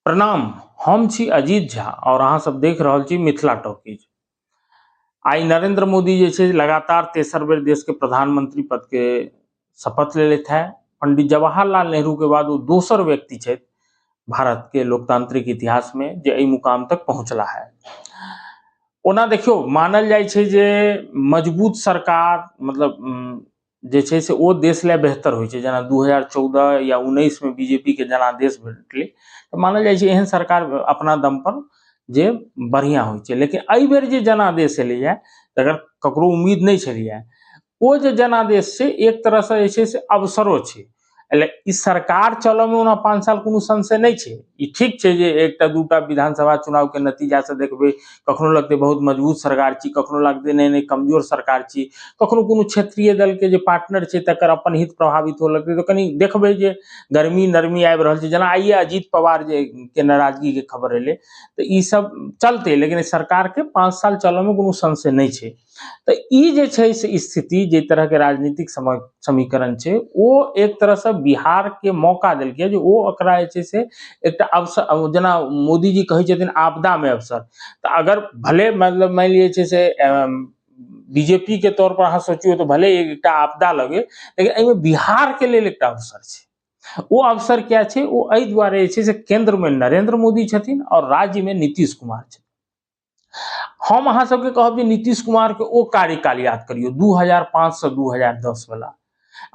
प्रणाम। हम छी अजीत झा और अहाँ सब देख रहल छी मिथिला टॉकीज। आई नरेंद्र मोदी जे छै लगातार तेसर बेर देश के प्रधानमंत्री पद के शपथ लेलथि है। पंडित जवाहरलाल नेहरू के बाद वो दोसर व्यक्ति छै भारत के लोकतांत्रिक इतिहास में जे एहि मुकाम तक पहुंचला है। ओना देखियो मानल जाइ छै जे मजबूत सरकार मतलब जे छै से ओ देश ले बेहतर होइ छै। जेना 2014 या 19 में बीजेपी के जनादेश भेटलै तऽ मानल जाइ छै एहन सरकार अपना दम पर जे बढ़िया होइ छै। लेकिन एहि बेर जे जनादेश एलैया तकर ककरो उम्मीद नहीं छलैया। ओ जे जनादेश छै एक तरह से जे छै से अवसरो छै। ई सरकार चलऽ में ओना 5 साल कोनो संशय नहीं छै। ई ठीक छै जे एकटा दूटा विधानसभा चुनाव के नतीजा से देखबै कखनो लगतै बहुत मजबूत सरकार छी, कखनो लगतै नहीं कमजोर सरकार छी, कखनो कोनो क्षेत्रीय दल के जे पार्टनर छै तकर अपन हित प्रभावित हो लगतै तो कनी देखबै जे गर्मी नरमी आबि रहल छै। जेना आइए अजीत पवार जे के नाराजगी के खबर एलै तऽ ई सब चलतै, लेकिन सरकार के 5 साल चलऽ में कोनो संशय नहीं छै। तऽ ई जे छै से स्थिति जे तरह के राजनीतिक समीकरण छै ओ एक तरह से बिहार के मौका देलकै जे ओ एकरा जे छै से एकटा अवसर, जेना मोदी जी कहै छथिन आपदा में अवसर, तऽ अगर भले मतलब मान लिये छै से बीजेपी के तौर पर अहाँ सोचियो तो भले एकटा आपदा लगे, लेकिन एहिमे बिहार के लेल एकटा अवसर छै। वो अवसर क्या छै? वो एहि दुआरे छै से केंद्र में नरेंद्र मोदी छथिन और राज्य में नीतीश कुमार छथिन। हम अहाँ सबके कहब जे नीतीश कुमार के ओ कार्यकाल याद करियो 2005 से 2010 वाला,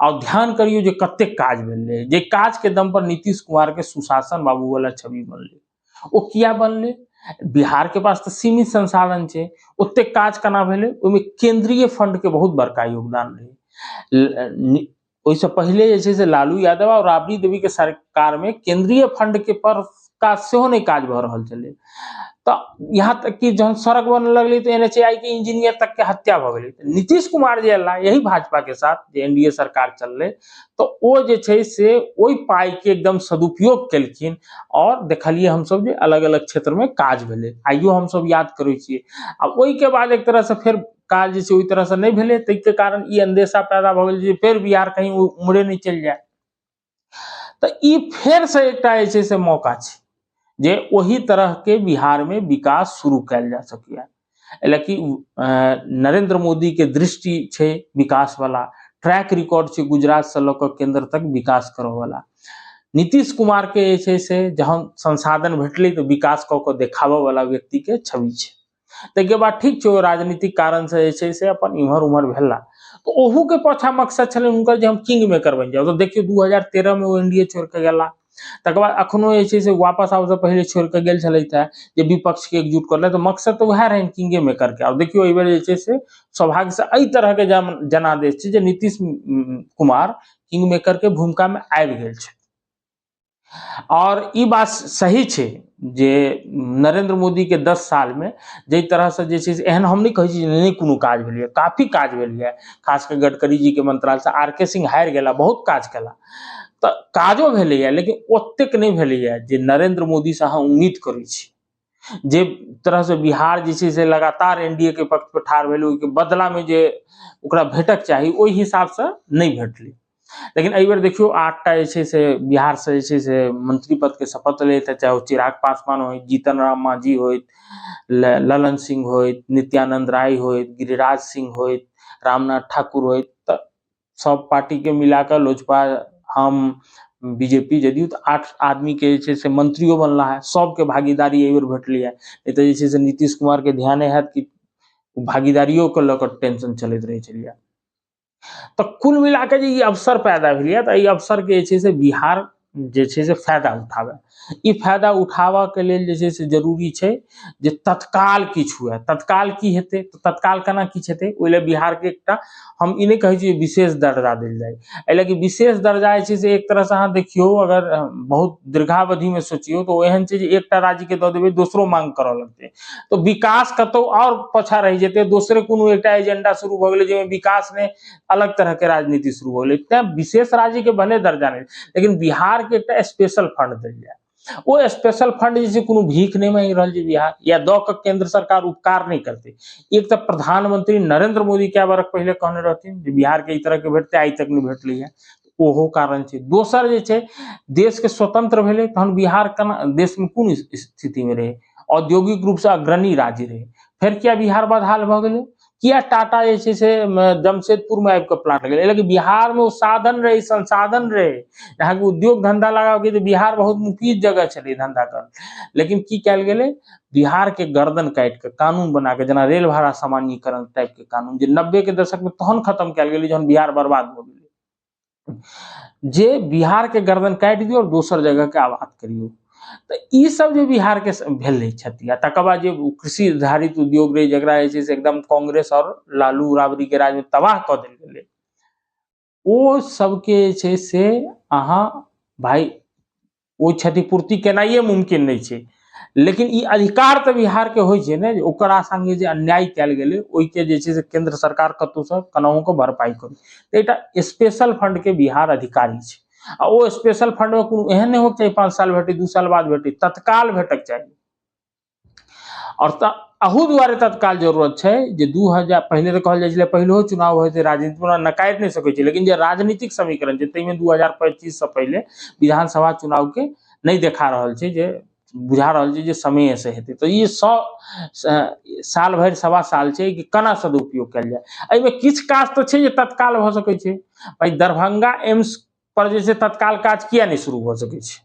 और ध्यान करियो जे कते काज भेलै, जे काज के दम पर नीतीश कुमार के सुशासन बाबू वाला छवि बनलै। ओ किया बनलै? बिहार के पास तो सीमित संसाधन छै, ओते काज केना भेलै? ओहिमे केंद्रीय फंड के बहुत बड़का योगदान रहै। ओहिसँ पहिले जे छै से लालू यादव और राबड़ी देवी के सरकार में केंद्रीय फंड के पर का सेहो नहीं काज भऽ रहल छलै। तो यहाँ तक कि जहन सड़क बनने लगलै तो एनएचएआई के इंजीनियर तक के हत्या भऽ गेलै। नीतीश कुमार जे अल्लाह यही भाजपा के साथ जे एनडीए सरकार चललै तो ओ जे छै से ओहि पाई के एकदम सदुपयोग केलखिन और देखलिए हम सब जे अलग अलग क्षेत्र में काज भेलै। आइयो हम सब याद करै छियै। अब ओहि के बाद एक तरह से फिर काज जे छै ओहि तरह से नहीं भेलै, ताहि के कारण ई अंदेशा पैदा भऽ गेल जे फिर बिहार कहीं उम्हरे नहीं चलि जाए। तऽ ई फेर से एकटा जे छै से मौका छै जे वही तरह के बिहार में विकास शुरू कैल जा सकैया। लेकिन नरेंद्र मोदी के दृष्टि छै विकास वाला, ट्रैक रिकॉर्ड छै गुजरात से लऽ कऽ केंद्र तक विकास करऽ वाला। नीतीश कुमार के जे छै से जहन संसाधन भेटलै तो विकास कऽ कऽ देखाबऽ वाला व्यक्ति के छवि छै। ताहिके बाद ठीक छै ओ राजनीतिक कारण से जे छै से अपन इम्हर उम्हर भेला, तो ओहू के पाछा मकसद छलै हुनकर जे हम किंग मेकर बनि जाउ। तो देखियो 2013 में वो एनडीए छोड़ के गेला, तकर बाद अखनो जे छै से वापस आबऽ से पहले छोड़ के गेल छलथि है जे विपक्ष के एकजुट करले, तो मकसद तो वह रहनि किंगे मेकर के। और देखियो एहि बेर जे छै से सौभाग्य से एहि तरह के जनादेश छै जे नीतीश कुमार किंग मेकर के भूमिका में आबि गेल छै। और ई बात सही छै जे नरेंद्र मोदी के 10 साल में जै तरह से जे छै से एहन हम नहीं कहै छी जे नहीं कोनो काज भेलै, काफी काज भेलै। खास कर गडकरी जी के मंत्रालय से आर के सिंह हारि गेला, बहुत काज केला, तऽ काजो भेलैया, लेकिन ओतेक नहीं भेलैया जे नरेंद्र मोदी से अहाँ उम्मीद करै छी। जे तरह से बिहार जे छै से लगातार एनडीए के पक्ष पर ठाढ़ भेलै, ओहिके बदला में जे ओकरा भेटक चाही ओहि हिसाब से नहीं भेटलै। लेकिन एहि बेर देखियो 8टा जे छै से बिहार से जे छै से मंत्री पद के शपथ लेते, चाहे वो चिराग पासवान हो, जीतन राम मांझी हो, ललन सिंह हो, नित्यानंद राय हो, गिरिराज सिंह हो, रामनाथ ठाकुर हो, तो सब पार्टी के मिलाकर लोजपा, हम, बीजेपी, जदयू, तो 8 आदमी के जे छै से मंत्रियों बनला है। सबके भागीदारी एहि बेर भेटलै है। नहीं तो जे छै से नीतीश कुमार के ध्यान है कि भागीदारियों को लेकर टेंशन चलैत रहै छलैया। तो कुल मिला के जे ई अवसर पैदा भेलैया, तो ई अवसर के जे छै से बिहार जे छै से फायदा उठावे। ई फायदा उठावा के लेल जे छै से जरूरी छै जे तत्काल किछु हुए। तत्काल की हेतै? तो तत्काल केना किछु हेतै? ओहि लेल बिहार के एकटा, हम ई नहीं कहै छी विशेष दर्जा देल जाय, एहि लेल कि विशेष दर्जा जे छै से एक तरह से अहाँ देखियो अगर बहुत दीर्घावधि में सोचियो तो एहन छै जे एकटा राज्य के दऽ देबै दोसरो मांग करऽ लगतै, तो विकास कतौ और पाछा रहि जेतै, दोसरे कोनो एकटा एजेंडा शुरू भऽ गेलै जाहिमे विकास ने अलग तरह के राजनीति शुरू हो गेलै। तें विशेष राज्य के भले दर्जा नहीं, लेकिन बिहार के एकटा स्पेशल फंड देल जाय। वो स्पेशल फंड जे छै कोनो भीख नहीं मांगि रहल छै बिहार, या दऽ कऽ केंद्र सरकार उपकार नहीं करतै। एक तऽ प्रधानमंत्री नरेंद्र मोदी कए बरख पहले कहने रहथिन जे बिहार के ई तरह के भेटतै, आइ तक नहीं भेटलै है। ओहो कारण छै। दोसर जे छै, देश के स्वतंत्र भेलै तहन बिहार केना देश में कोन स्थिति में रहे, औद्योगिक रूप से अग्रणी राज्य रहे, फिर किया बिहार बदहाल भ गेलै, किया टाटा जे छै से जमशेदपुर में आबि के प्लांट लगेलै, लेकिन बिहार में वो साधन रहे, संसाधन रहे, यहाँ के उद्योग धंधा लगाओगे तो बिहार बहुत मुफीद जगह छलै धंधा कर, लेकिन की कयल गेलै, बिहार के गर्दन काटि के कानून बना के, जेना रेल भाड़ा सामान्यीकरण टाइप के कानून जे 90 के दशक में तहन खत्म कयल गेलै जहन बिहार बर्बाद भ गेलै, जे बिहार के गर्दन काटि दियौ और दोसर जगह के आबाद करियौ। तो ई सब जे बिहार के भेलै क्षति, आ तकर बाद जे कृषि आधारित उद्योग रहे जकरा जे छै से एकदम कांग्रेस और लालू राबड़ी के राज में तबाह कऽ देल गेलै, ओ सबके जे छै से अहाँ भाई ओ क्षतिपूर्ति केनाइए मुमकिन नहीं छै, लेकिन ई अधिकार तऽ बिहार के होइ छै ने, ओकरा संगे जे अन्याय कयल गेलै ओहिके जे छै से केंद्र सरकार कतौ से केनाहू के भरपाई करू। तऽ एकटा स्पेशल फंड के बिहार अधिकारी छै, आ ओ स्पेशल फंड में कोनो एहन नहीं होक चाहिए 5 साल भेटे 2 साल बाद भेटे, तत्काल भेटक चाहिए। और अहू दुआरे तत्काल जरूरत छै जे 2000 पहले तो कहल जाइ छलै पहिलो चुनाव होय छै राजनीति में नकारि नहीं सकै छै, लेकिन जे राजनीतिक समीकरण छै ताहिमे 2025 से पहले विधानसभा चुनाव के नहीं देखा रहल छै, जे बुझा रहल छै जे समय से हेतै। तो ये 100 साल भरि सवा साल छै कि केना सदुपयोग कयल जाय, एहिमे किछु काज तो छै जे तत्काल भऽ सकै छै। भाई दरभंगा एम्स पर जे छै तत्काल काज किया नहीं शुरू भऽ सकै छै,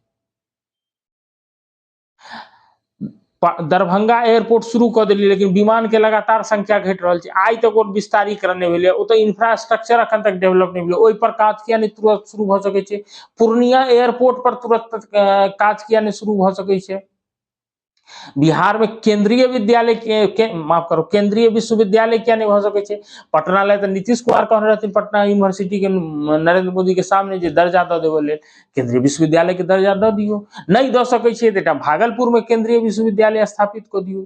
दरभंगा एयरपोर्ट शुरू कऽ देलियै लेकिन विमान के लगातार संख्या घटि रहल छै, आइ तक ओकर विस्तारीकरण नहीं भेलै, ओतऽ इंफ्रास्ट्रक्चर अखन तक डेवलप नहीं भेलै, ओहि पर काज किया नहीं तुरंत शुरू भऽ सकै छै, पूर्णिया एयरपोर्ट पर तुरंत काज किया नहीं शुरू भऽ सकै छै। बिहार में केंद्रीय विद्यालय माफ करो केंद्रीय विश्वविद्यालय क्या नहीं हो सके छै, पटना ले तो नीतीश कुमार कहने रहथिन पटना यूनिवर्सिटी के नरेंद्र मोदी के सामने जे दर्जा दऽ देबो लेल, केंद्रीय विश्वविद्यालय के दर्जा दऽ दियो, नहीं दऽ सकै छियै तऽ एकटा भागलपुर में केंद्रीय विश्वविद्यालय स्थापित कऽ दियो।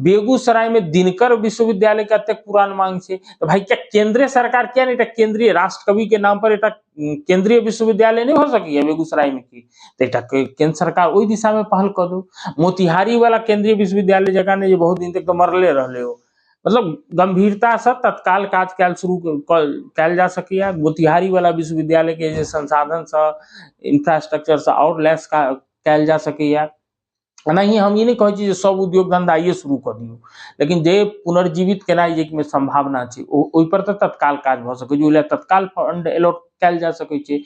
बेगूसराय में दिनकर विश्वविद्यालय के अत्यंत पुरान मांग छै, तो भाई क्या केंद्रीय सरकार क्या नहीं केंद्रीय राष्ट्र कवि के नाम पर एक केंद्रीय विश्वविद्यालय नहीं हो सकी बेगूसराय में की, तो एक केंद्र सरकार ओहि दिशा में पहल कर दो। मोतिहारी वाला केंद्रीय विश्वविद्यालय जगह ने बहुत दिन तक तो मरले रहले हो, मतलब गंभीरता से तत्काल काज कैल शुरू कैल जा सके। मोतिहारी वाला विश्वविद्यालय के जे संसाधन से इंफ्रास्ट्रक्चर से और लैस कैल जा सके। नहीं हम ये नहीं कहै छी जे सब उद्योग धंधा आइए शुरू कर दियो, लेकिन जे पुनर्जीवित केनाइ जे में संभावना छै ओहि पर तो तत्काल काज भ सकै छै, ओहि तत्काल फंड एलोट कैल जा सकै छै।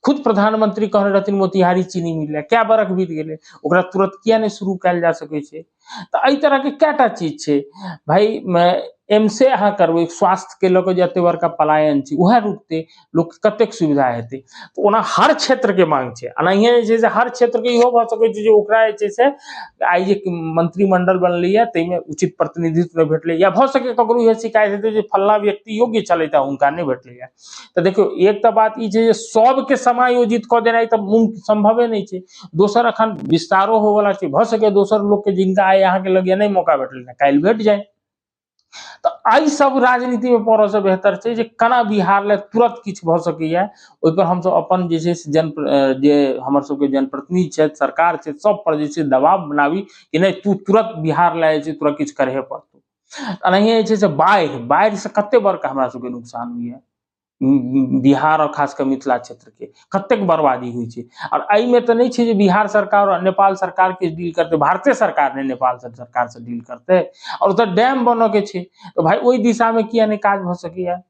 खुद प्रधानमंत्री कहने रहथिन मोतिहारी चीनी मिल क्या बरख बीत गेलै, ओकरा तुरंत किया नहीं शुरू कैल जा सकै छै। तो एहि तरह के कैटा चीज छै भाई, एम्से अहाँ करबै, स्वास्थ्य के लऽ कऽ जे एते बड़का पलायन छै उएह रुकतै, लोक कतेक सुविधा हेतै। तो ओना हर क्षेत्र के मांग छै, एनाहिए जे छै से हर क्षेत्र के इहो भऽ सकै छै जे ओकरा जे छै से आइ जे मंत्रिमंडल बनलैया ताहिमे उचित प्रतिनिधित्व नहीं भेटलै, या भऽ सकै ककरो इहे शिकायत हेतै जे फल्ला व्यक्ति योग्य छलथि हुनका नहीं भेटलैया। तऽ देखियौ एक तऽ बात ई छै जे सबके समायोजित कऽ देनाइ तऽ संभवे नहीं छै, दोसर अखन विस्तारो होवला छै, भऽ सकै दोसर लोग के जिनका आइ अहाँ के लगे नहीं मौका भेटलै काल्हि भेट जाए। तो एहि सब राजनीति में पड़ऽ से बेहतर छै जे केना बिहार ले तुरंत किछु भऽ सकैया, ओहि पर हम सब अपन जे छै से जे हमर सबके जनप्रतिनिधि छथि, सरकार छै, सब पर जे छै दबाव बनाबी कि नहीं तू तुरंत बिहार ले जे छै तुरंत किछु करहे पड़तौ। एनाहिए जे छै से बाढ़ि से कते बड़का हमरा सबके नुकसान होइया, बिहार और खासकर मिथिला क्षेत्र के कतेक बर्बादी हुई छै। और एहिमे तऽ नहीं छै जे बिहार सरकार और नेपाल सरकार के डील करते, भारतीय सरकार ने नेपाल सरकार से डील करते, और उधर डैम बनो के छै, तो भाई ओहि दिशा में किया नहीं काज भऽ सकैया।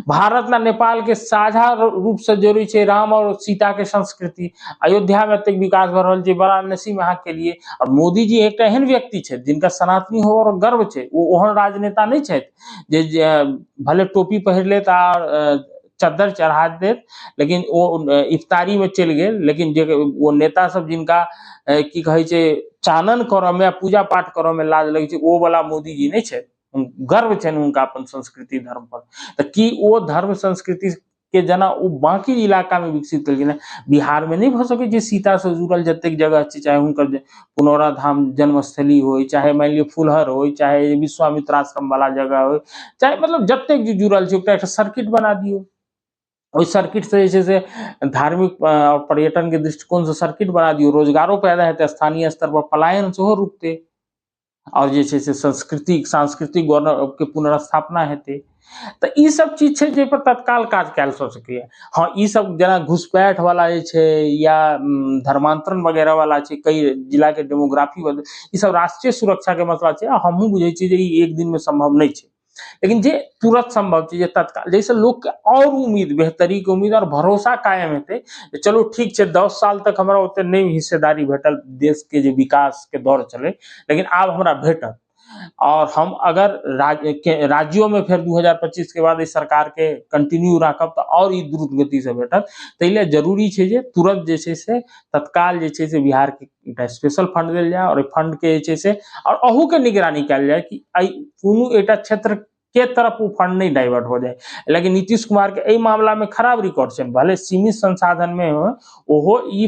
भारत ना नेपाल के साझा रूप से जोड़ी छै राम और सीता के संस्कृति, अयोध्या में एतेक विकास भऽ रहल छै, वाराणसी में अहाँ के लिए, और मोदी जी एकटा एहन व्यक्ति छै जिनका सनातनी होवर गर्व छै, वो ओहन राजनेता नहीं छथि जे भले टोपी पहिर लेत आ चद्दर चढ़ा देत लेकिन वो इफ्तारी में चलि गेल, लेकिन जे वो नेता सब जिनका की कहै छै चानन करऽ में पूजा पाठ करऽ में लाज लगै छै, ओ वाला मोदी जी नहीं छै, गर्व छनि हुनका अपन संस्कृति धर्म पर। तऽ की ओ धर्म संस्कृति के जेना ओ बाकी इलाका में विकसित केलखिन, बिहार में नहीं भऽ सकै छै सीता से जुड़ल जतेक जगह छै, चाहे हुनकर पुनौरा धाम जन्मस्थली हो, चाहे मान लिअ फुलहर हो, चाहे विश्वामित्र आश्रम वाला जगह हो, चाहे मतलब जतेक जे जुड़ल छै ओकरा एकटा सर्किट बना दियौ, ओहि सर्किट से जे छै से धार्मिक और पर्यटन के दृष्टिकोण से सर्किट बना दियौ, रोजगारो पैदा हेतै, स्थानीय स्तर पर पलायन सेहो रुकतै। और जे छै से सांस्कृतिक गौरव के पुनर्स्थापना हेतै। तऽ ई सब चीज छै जाहि पर तत्काल काज कयल जा सकैए। हाँ, ई सब जेना घुसपैठ वाला जे छै या धर्मांतरण वगैरह वाला छै, कई जिला के डेमोग्राफी बदल, ई सब राष्ट्रीय सुरक्षा के मसला छै आ हमहूँ बुझै छियै जे ई एक दिन में संभव नहीं छै। लेकिन जे तुरंत संभव छै, जे तत्काल, जैसे लोग के और उम्मीद, बेहतरी के उम्मीद और भरोसा कायम हेतै जे चलू ठीक छै 10 साल तक हमरा ओते नहीं हिस्सेदारी भेटल देश के जे विकास के दौर चलै, लेकिन आब हमरा भेटत। और हम अगर राज्यों में फिर 2025 के बाद इस सरकार के कंटिन्यू राखब तऽ और ई द्रुत गति से भेटत। ताहि लेल जरूरी छै जे तुरंत जे छै से तत्काल जे छै से बिहार के एकटा स्पेशल फंड देल जाय और फंड के जे छै से और अहू के निगरानी कयल जाय कि कोनो एकटा क्षेत्र के तरफ वो फंड नहीं डाइवर्ट हो जाए। लेकिन नीतीश कुमार के एहि मामला में खराब रिकॉर्ड छै, भले सीमित संसाधन में हो, ओहो ई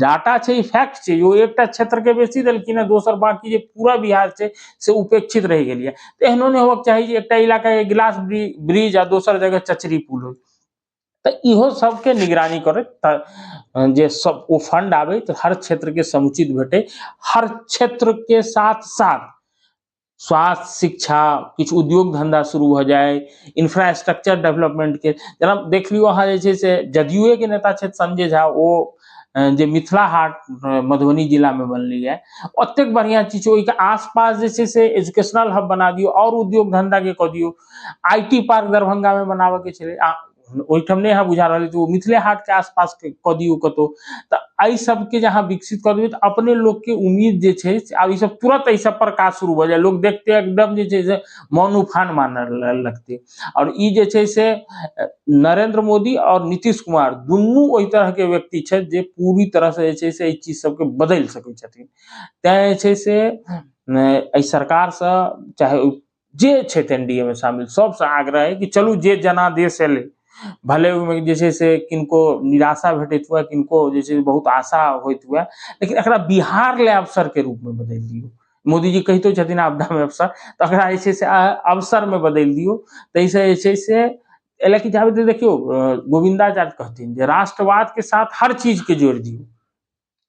डाटा छै, ई फैक्ट छै, ओ एकटा क्षेत्र के बेसी देलखिन है, दोसर बाकी जे पूरा बिहार छै से उपेक्षित रह गेल है। तो एहनो नहीं होबाक चाही जे एकटा इलाका के गिलास ब्रिज आ दोसर जगह चचरी पुल हो। तो इहो सबके निगरानी करत जे सब वो फंड आवे तो हर क्षेत्र के समुचित भेटे, हर क्षेत्र के साथ साथ स्वास्थ्य, शिक्षा, किछु उद्योग धंधा शुरू हो जाए, इंफ्रास्ट्रक्चर डेवलपमेंट के जेना देख लियो अहाँ जे छै से जदयूए के नेता छथि संजय झा, ओ जे मिथिला हाट मधुबनी जिला में बनलै है, ओतेक बढ़िया चीज छै, ओहिके आसपास जे छै से एजुकेशनल हब बना दियो और उद्योग धंधा के कऽ दियो। आईटी पार्क दरभंगा में बनाबे के छलै, ओहिठाम नहीं अहाँ बुझा रहल तो मिथिले हाट के आसपास के कऽ दियो कतौ। तऽ एहि सबके जहाँ विकसित कर देबै तऽ अपने लोग के उम्मीद जे छै आब ई सब तुरंत एहि सब पर काज शुरू भऽ जाए, लोग देखते एकदम जे छै से मौन उफान मानने लगते। और ई जे छै से नरेंद्र मोदी और नीतीश कुमार दुनू ओहि तरह के व्यक्ति छथि जे पूरी तरह से जे छै से एहि चीज सबके बदलि सकै छथिन। तैं जे छै से एहि सरकार से चाहे जे छथि एनडीए में शामिल, सबसे आग्रह है कि चलू जे जनादेश एलै, भले ओहिमे जे छै से किनको निराशा भेटैत हुए, किनको जे छै बहुत आशा होइत हुए, लेकिन एकरा बिहार ले अवसर के रूप में बदलि दियौ। मोदी जी कहितो छथिन आपदा में अवसर, तो एकरा जे छै से अवसर में बदलि दियौ। ताहिसँ जे छै से एला कि जाबे तक देखियो गोविंदाचार्य कहथिन जे राष्ट्रवाद के साथ हर चीज के जोड़ दियौ।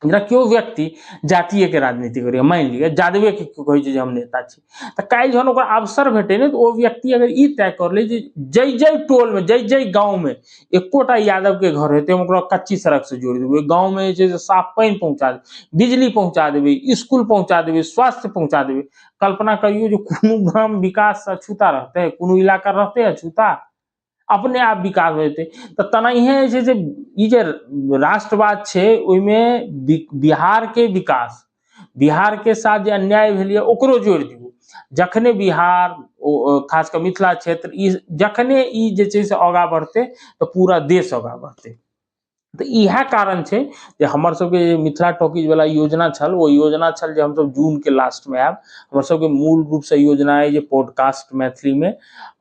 जेना केओ व्यक्ति जातीय के राजनीति करैए, मानि लिअ यादवे के कहै छै जे हम नेता छी, तऽ काल्हि जहन ओकरा अवसर भेटै ने, तऽ ओ व्यक्ति अगर ई तय कर ले जे जै जै टोल में, जै जै गाँव में एकोटा यादव के घर हेतै, हम ओकरा कच्ची सड़क से जोड़ि देबै, गाँव में जे छै से साफ पानि पहुंचा देबै, बिजली पहुंचा देबै, स्कूल पहुंचा देबै, स्वास्थ्य पहुंचा देबै। कल्पना करियौ जे कोनो गाम विकास से अछूता रहतै, कोनो इलाका रहतै अछूता? अपने आप विकास हो जेतै। तऽ तेनाहिए जे छै से ई जे राष्ट्रवाद छै, ओहिमे बिहार के विकास, बिहार के साथ जे अन्याय भेल यऽ ओकरो जोड़ि दियौ। जखने बिहार, खास कऽ मिथिला क्षेत्र, ई जखने ई जे छै से आगाँ बढ़तै तऽ पूरा देश आगाँ बढ़तै। तऽ इएह कारण छै जे हमर सबके जे मिथिला टॉकीज वाला योजना छल, ओ योजना छल जे हमसब जून के लास्ट में आयब। हमर सबके मूल रूप से योजना है जे पॉडकास्ट मैथिली में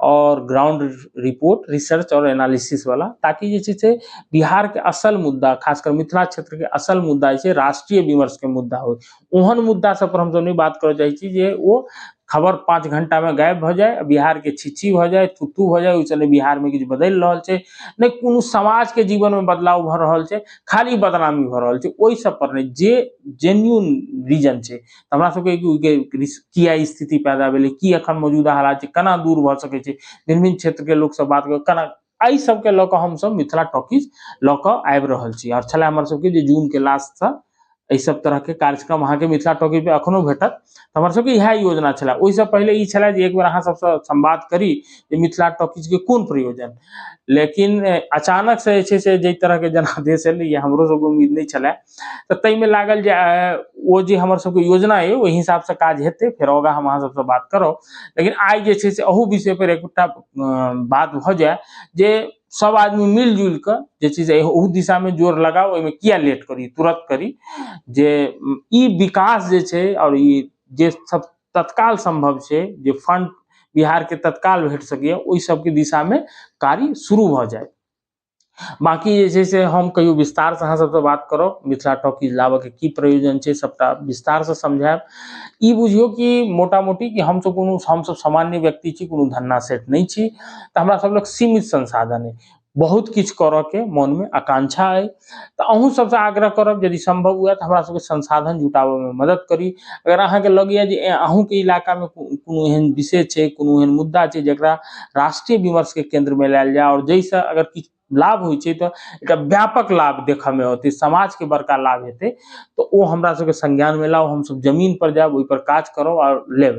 और ग्राउंड रिपोर्ट, रिसर्च और एनालिसिस वाला, ताकि जे छै से बिहार के असल मुद्दा, खासकर मिथिला क्षेत्र के असल मुद्दा जे छै राष्ट्रीय विमर्श के मुद्दा हो, ओहन मुद्दा सब पर हमसब नहीं बात करऽ चाहै छी जे ओ खबर 5 घंटा में गायब भऽ जाए, बिहार के छिछी भऽ जाए, थुथू भऽ जाए, ओहिसँ नहि बिहार में किछु बदलि रहल छै, नहि कोनो समाज के जीवन में बदलाव भऽ रहल छै, खाली बदनामी भऽ रहल छै। ओहि सब पर नहीं, जे जेन्युइन रीजन छै, हमरा सबके किया ई स्थिति पैदा भेलै, की एखन मौजूदा हालात छै, केना दूर भऽ सकै छै, भिन्न भिन्न क्षेत्र के लोक सब बात केना, एहि सबके लऽ कऽ हमसब मिथिला टॉकीज लऽ कऽ आबि रहल छी। और छलै हमर सबके जे जून के लास्ट से एहि सब तरह के कार्यक्रम अहाँके मिथिला टॉकीज पे अखनो भेटत। तऽ हमर सबके इएह योजना छलै। ओहिसँ पहिले ई छलै जे एक बेर अहाँ सबसँ संवाद करी जे मिथिला टॉकीज के कोन प्रयोजन, लेकिन अचानक से जे छै से जाहि तरह के जनादेश एलै, हमरो सबके उम्मीद नहीं छलै। तऽ ताहिमे लागल जे ओ जे हमर सबके योजना अइ ओहि हिसाब से काज हेतै, फेर आगाँ हम अहाँ सबसँ बात करब। लेकिन आइ जे छै से अहू विषय पर एकटा बात भऽ जाए जे सब आदमी मिलजुल कऽ जे छै से ओहू दिशा में जोर लगाओ, ओहिमे किया लेट करी, तुरंत करी, जे ई विकास जे छै और ई जे सब तत्काल संभव छै, जे फंड बिहार के तत्काल भेट सकैए, ओहि सबके दिशा में कार्य शुरू भऽ जाए। बाकी जे छै से हम कहियो विस्तार से अहाँ सबसँ बात करब, मिथिला टॉकीज लाबऽ के की प्रयोजन छै, सबटा विस्तार से समझायब। ई बुझियौ कि मोटा मोटी कि हमसब सामान्य व्यक्ति छी, कोनो धन्ना सेठ नहीं छी, तऽ हमरा सब लग सीमित संसाधन है। बहुत किछु करऽ के मन में आकांक्षा है। तो अहूँ सबसे आग्रह करब यदि संभव हुए तो हमरा सबके संसाधन जुटाबऽ में मदद करी। अगर अहाँ के लगैया जे अहूँ के इलाका में कोनो एहन विषय छै, कोनो एहन मुद्दा छै जकरा राष्ट्रीय विमर्श के केंद्र में लायल जाय और जैसे अगर किछु लाभ होइ छै तो एकटा व्यापक लाभ देखऽ में औतै, समाज के बड़का लाभ हेतै, तो ओ हमरा सबके संज्ञान में लाउ, हम सब जमीन पर जायब, ओहि पर काज करब और लेब।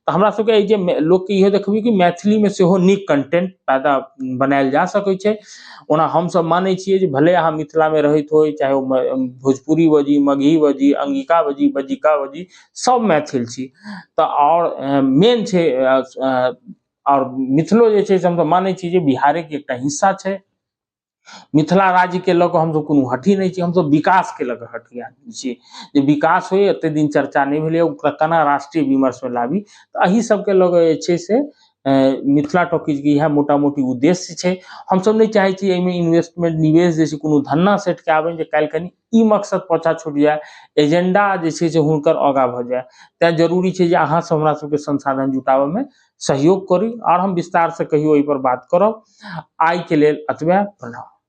तो हमरा सबके ई जे लोक के इहो देखबै कि मैथिली में सेहो नीक कंटेंट पैदा बनायल जा सकै छै। ओना हम सब मानै छियै जे भले अहाँ मिथिला में रहैत होइ, चाहे ओ भोजपुरी बजी, मगही बजी, अंगिका बजी, बज्जिका बजी, सब मैथिल छी। तो और मेन छै और मिथिलो जे छै से हम मानै छी जे बिहारे के एकटा हिस्सा छै। मिथिला राज्य के लऽ कऽ हमसब कोनो हठी नहि छी, हमसब विकास के लऽ कऽ हठी आदमी छी। जे विकास होय एते दिन चर्चा नहीं भेलै, ओकरा केना राष्ट्रीय विमर्श में लाबी, तो एही सबके लऽ कऽ जे छै से मिथिला टॉकीज के इएह मोटा मोटी उद्देश्य छै। हमसब नहीं चाहै छी एहिमे इन्वेस्टमेंट निवेश जे छै कोनो धन्ना सेठ के आबै जे काल्हि कनी ई मकसद पाछा छूटि जाय, एजेंडा जे छै से हुनकर आगाँ भऽ जाय। तैं जरूरी छै जे अहाँ सब हमरा सबके संसाधन जुटाबऽ में सहयोग करी और हम विस्तार से कहियो एहि पर बात करब। आइ के लेल एतबे, प्रणाम।